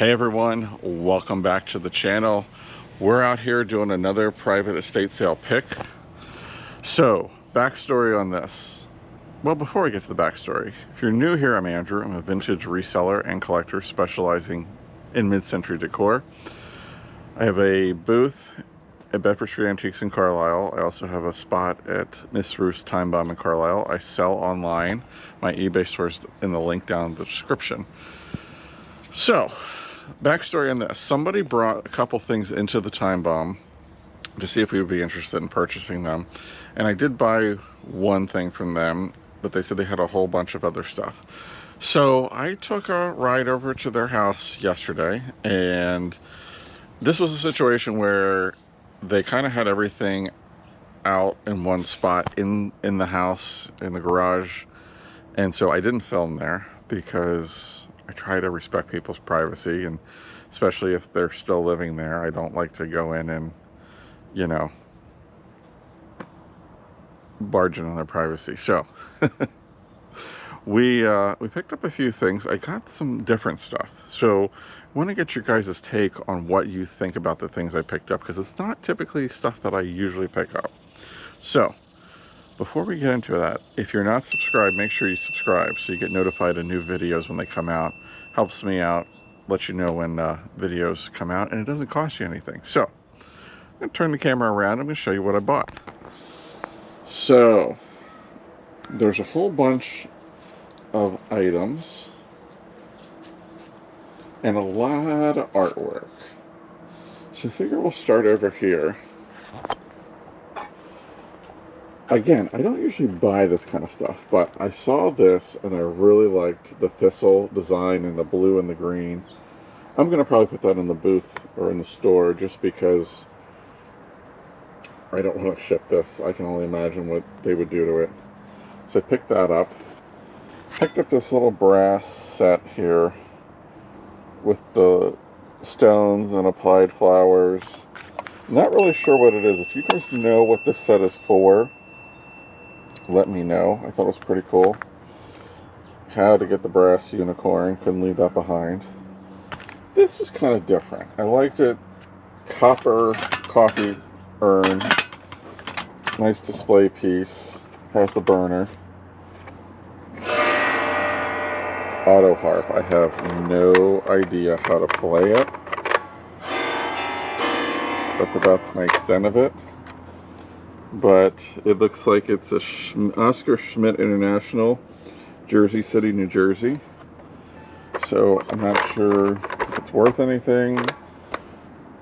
Hey everyone, welcome back to the channel. We're out here doing another private estate sale pick. So, backstory on this. Well, before we get to the backstory, if you're new here, I'm Andrew. I'm a vintage reseller and collector specializing in mid-century decor. I have a booth at Bedford Street Antiques in Carlisle. I also have a spot at Miss Ruth's Time Bomb in Carlisle. I sell online. My eBay store is in the link down in the description. So, backstory on this. Somebody brought a couple things into the Time Bomb to see if we would be interested in purchasing them. And I did buy one thing from them, but they said they had a whole bunch of other stuff. So I took a ride over to their house yesterday, and this was a situation where they kind of had everything out in one spot in the house, in the garage. And so I didn't film there because I try to respect people's privacy, and especially if they're still living there, I don't like to go in and, you know, barge in on their privacy. So we picked up a few things. I got some different stuff. So I want to get your guys' take on what you think about the things I picked up, because it's not typically stuff that I usually pick up. So before we get into that, if you're not subscribed, make sure you subscribe so you get notified of new videos when they come out. Helps me out, let you know when videos come out, and it doesn't cost you anything. So I'm going to turn the camera around. I'm going to show you what I bought. So there's a whole bunch of items and a lot of artwork. So I figure we'll start over here. Again, I don't usually buy this kind of stuff, but I saw this and I really liked the thistle design and the blue and the green. I'm going to probably put that in the booth or in the store just because I don't want to ship this. I can only imagine what they would do to it. So I picked that up. Picked up this little brass set here with the stones and applied flowers. Not really sure what it is. If you guys know what this set is for, let me know. I thought it was pretty cool. How to get the brass unicorn. Couldn't leave that behind. This was kind of different. I liked it. Copper coffee urn. Nice display piece. Has the burner. Auto harp. I have no idea how to play it. That's about my extent of it. But it looks like it's a Oscar Schmidt International, Jersey City, New Jersey. So I'm not sure if it's worth anything,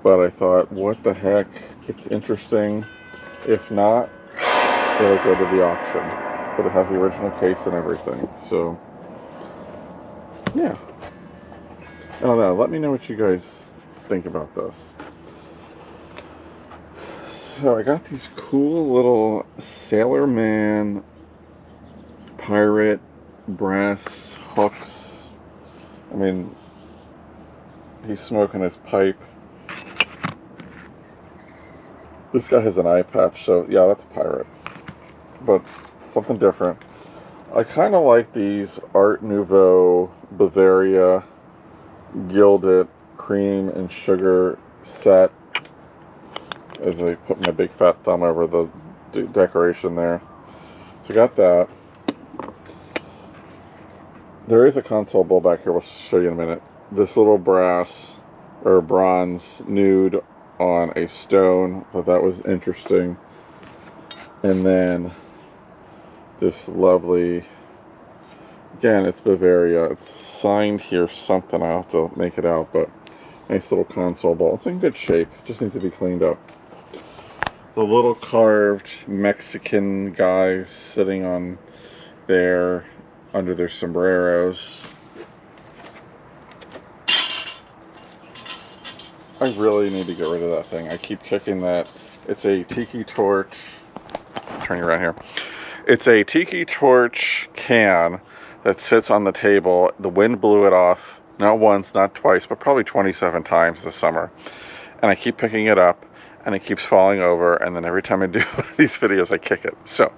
but I thought, what the heck, it's interesting. If not, it'll go to the auction. But it has the original case and everything, so yeah. I don't know, let me know what you guys think about this. So I got these cool little Sailor Man pirate brass hooks. I mean, he's smoking his pipe. This guy has an eye patch, so yeah, that's a pirate. But something different. I kind of like these Art Nouveau Bavaria gilded cream and sugar set. As I put my big fat thumb over the decoration there. So I got that. There is a console bowl back here, we'll show you in a minute. This little brass or bronze nude on a stone, thought that was interesting. And then this lovely, again, it's Bavaria. It's signed here something, I'll have to make it out, but nice little console bowl. It's in good shape, just needs to be cleaned up. The little carved Mexican guys sitting on there under their sombreros. I really need to get rid of that thing. I keep kicking that. It's a tiki torch. Turn you around here. It's a tiki torch can that sits on the table. The wind blew it off, not once, not twice, but probably 27 times this summer. And I keep picking it up, and it keeps falling over, and then every time I do one of these videos, I kick it. So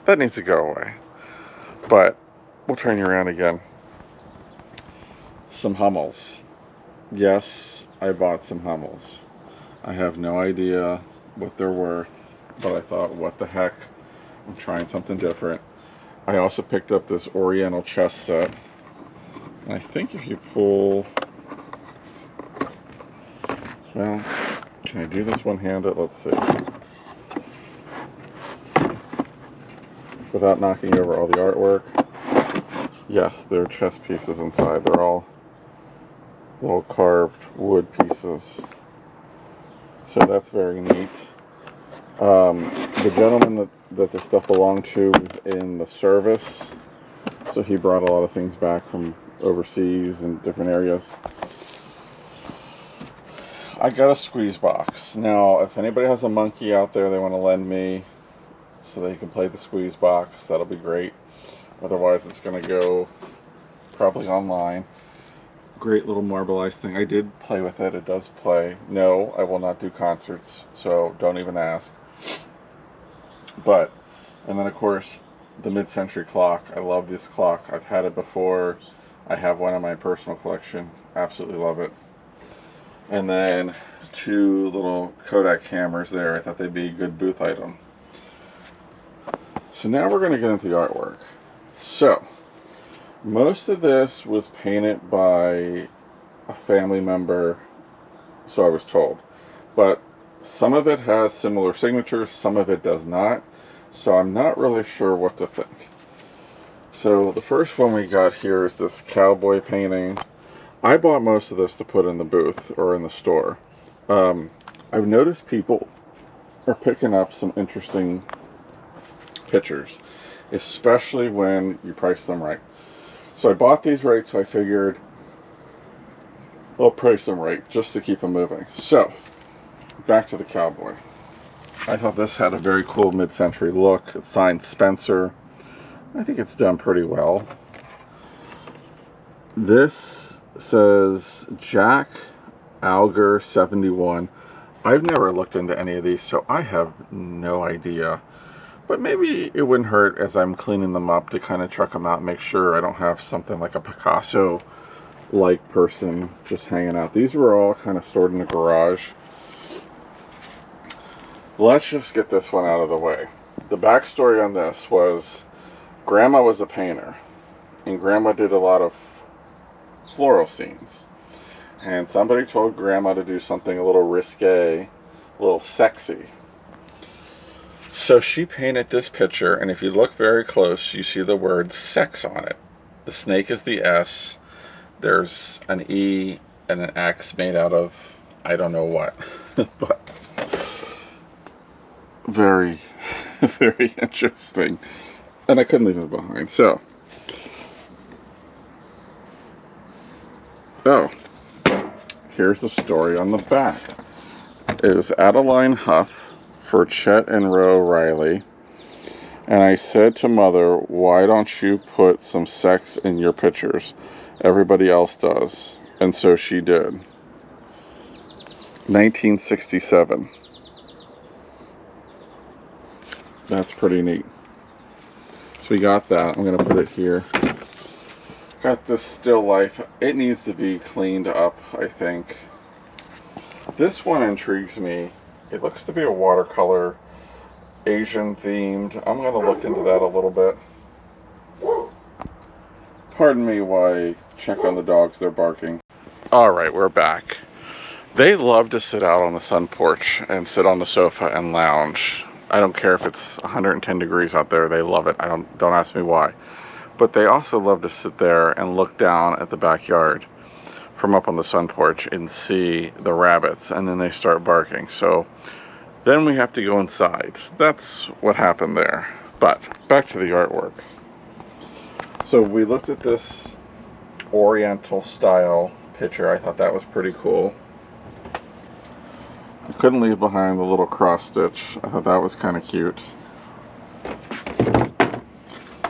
that needs to go away. But we'll turn you around again. Some Hummels. Yes, I bought some Hummels. I have no idea what they're worth, but I thought, what the heck? I'm trying something different. I also picked up this Oriental chess set. And I think if you pull, well, can I do this one-handed? Let's see. Without knocking over all the artwork. Yes, there are chess pieces inside. They're all little carved wood pieces. So that's very neat. The gentleman that the stuff belonged to was in the service, so he brought a lot of things back from overseas and different areas. I got a squeeze box. Now, if anybody has a monkey out there they want to lend me so they can play the squeeze box, that'll be great. Otherwise, it's going to go probably online. Great little marbleized thing. I did play with it. It does play. No, I will not do concerts, so don't even ask. But, and then of course, the mid-century clock. I love this clock. I've had it before. I have one in my personal collection. Absolutely love it. And then 2 little Kodak cameras there. I thought they'd be a good booth item. So now we're going to get into the artwork. So, most of this was painted by a family member, so I was told. But some of it has similar signatures, some of it does not. So I'm not really sure what to think. So the first one we got here is this cowboy painting. I bought most of this to put in the booth or in the store. I've noticed people are picking up some interesting pictures, especially when you price them right. So I bought these right, so I figured I'll price them right just to keep them moving. So, back to the cowboy. I thought this had a very cool mid-century look. It's signed Spencer. I think it's done pretty well. This says Jack Alger 71. I've never looked into any of these, so I have no idea. But maybe it wouldn't hurt as I'm cleaning them up to kind of check them out and make sure I don't have something like a Picasso-like person just hanging out. These were all kind of stored in the garage. Let's just get this one out of the way. The backstory on this was Grandma was a painter, and Grandma did a lot of floral scenes. And somebody told Grandma to do something a little risque, a little sexy. So she painted this picture, and if you look very close, you see the word sex on it. The snake is the S. There's an E and an X made out of I don't know what. But very, very interesting. And I couldn't leave it behind. So, oh, here's the story on the back. It was Adeline Huff for Chet and Roe Riley, and I said to Mother, why don't you put some sex in your pictures? Everybody else does. And so she did. 1967. That's pretty neat. So we got that. I'm going to put it here. Got this still life. It needs to be cleaned up, I think. This one intrigues me. It looks to be a watercolor, Asian themed. I'm going to look into that a little bit. Pardon me while I check on the dogs, they're barking. Alright, we're back. They love to sit out on the sun porch and sit on the sofa and lounge. I don't care if it's 110 degrees out there, they love it. Don't ask me why. But they also love to sit there and look down at the backyard from up on the sun porch and see the rabbits, and then they start barking. So then we have to go inside. That's what happened there. But back to the artwork. So we looked at this Oriental style picture. I thought that was pretty cool. I couldn't leave behind the little cross stitch. I thought that was kind of cute.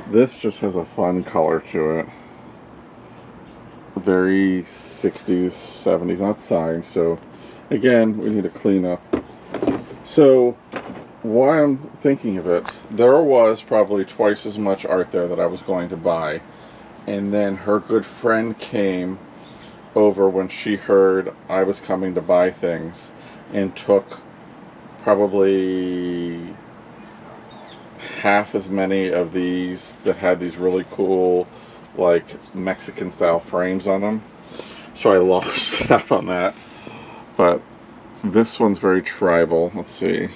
This just has a fun color to it. Very 60s, 70s, not signed, so again, we need to clean up. So, why I'm thinking of it, there was probably twice as much art there that I was going to buy, and then her good friend came over when she heard I was coming to buy things and took probably half as many of these that had these really cool, like, Mexican style frames on them. So I lost out on that. But this one's very tribal. Let's see.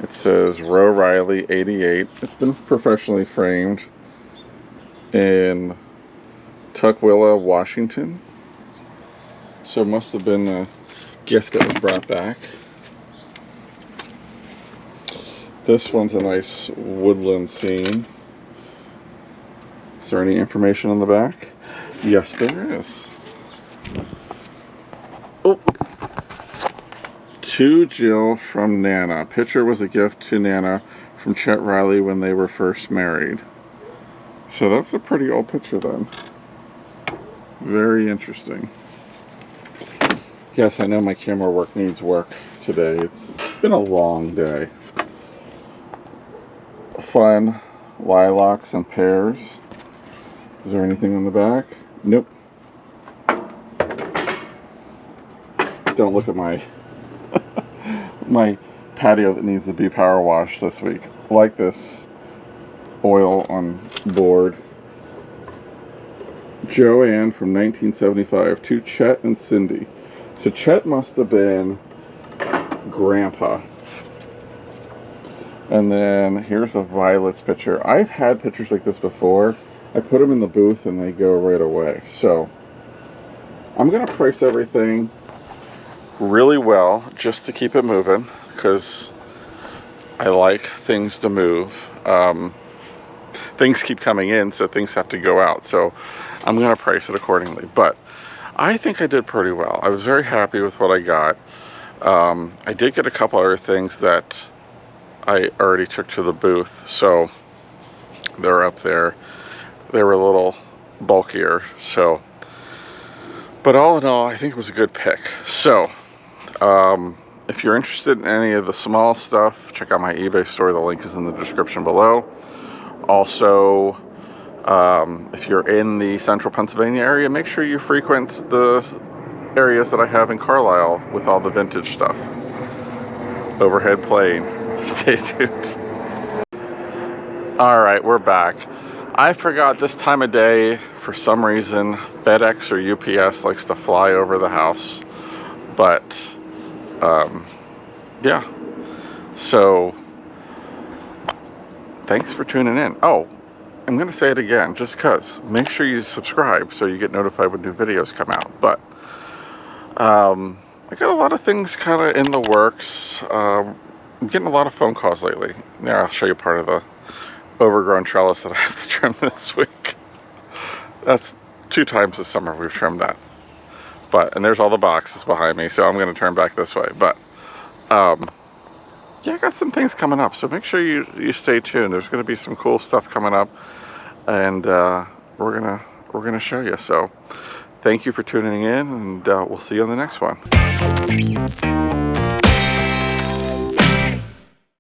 It says Roe Riley 88. It's been professionally framed in Tukwila, Washington. So it must have been a gift that was brought back. This one's a nice woodland scene. Is there any information on the back? Yes, there is. Oh. To Jill from Nana. Picture was a gift to Nana from Chet Riley when they were first married. So that's a pretty old picture then. Very interesting. Yes, I know my camera work needs work today. It's been a long day. Fun lilacs and pears. Is there anything on the back? Nope. Don't look at my my patio that needs to be power washed this week. I like this oil on board. Joanne from 1975 to Chet and Cindy. So Chet must have been Grandpa. And then here's a violets picture. I've had pictures like this before. I put them in the booth and they go right away. So I'm going to price everything really well just to keep it moving, because I like things to move. Things keep coming in, so things have to go out. So I'm going to price it accordingly. But I think I did pretty well. I was very happy with what I got. I did get a couple other things that I already took to the booth, so they're up there. They were a little bulkier, so. But all in all, I think it was a good pick. So, if you're interested in any of the small stuff, check out my eBay store. The link is in the description below. Also, if you're in the central Pennsylvania area, make sure you frequent the areas that I have in Carlisle with all the vintage stuff. Overhead plane. Stay tuned. Alright, we're back. I forgot this time of day, for some reason, FedEx or UPS likes to fly over the house. But, yeah. So, thanks for tuning in. Oh, I'm going to say it again, just because. Make sure you subscribe so you get notified when new videos come out. But, I got a lot of things kind of in the works. I'm getting a lot of phone calls lately. There, I'll show you part of the overgrown trellis that I have to trim this week. That's 2 times this summer we've trimmed that. But, and there's all the boxes behind me, so I'm going to turn back this way. But, yeah, I got some things coming up, so make sure you stay tuned. There's going to be some cool stuff coming up, and we're gonna show you. So, thank you for tuning in, and we'll see you on the next one.